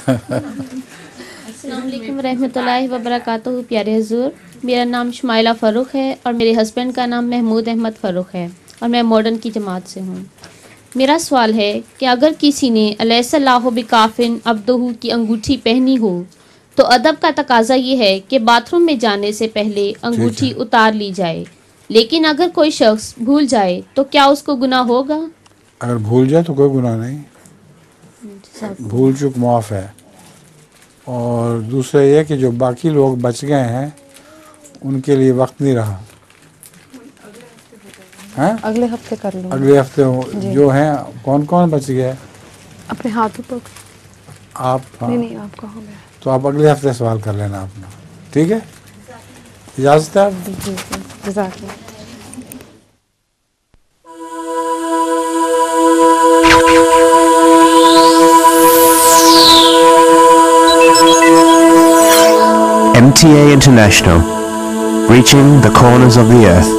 السلام علیکم ورحمۃ اللہ وبرکاتہ. پیارے حضور، میرا نام شمائلہ فاروق ہے اور میرے ہسبینڈ کا نام محمود احمد فاروق ہے اور میں ماڈرن کی جماعت سے ہوں. میرا سوال ہے کہ اگر کسی نے الیس اللہ بکافن عبدہ کی انگوٹھی پہنی ہو تو ادب کا تقاضا یہ ہے کہ باتھ روم میں جانے سے پہلے انگوٹھی اتار لی جائے، لیکن اگر کوئی شخص بھول جائے تو کیا اس کو گناہ ہوگا؟ اگر بھول جائے تو کوئی گناہ نہیں، بھول چوک معاف ہے. اور دوسرا یہ کہ جو باقی لوگ بچ گئے ہیں ان کے لیے وقت نہیں رہا. اگلے ہفتے کر لوں. اگلے ہفتے جو ہیں کون کون بچ گئے؟ اپنے ہاتھوں پر آپ. نہیں آپ کا ہو گیا تو آپ اگلے ہفتے سوال کر لینا اپنا، ٹھیک ہے؟ اجازت ہے آپ؟ جی جزاک اللہ. MTA International, reaching the corners of the earth.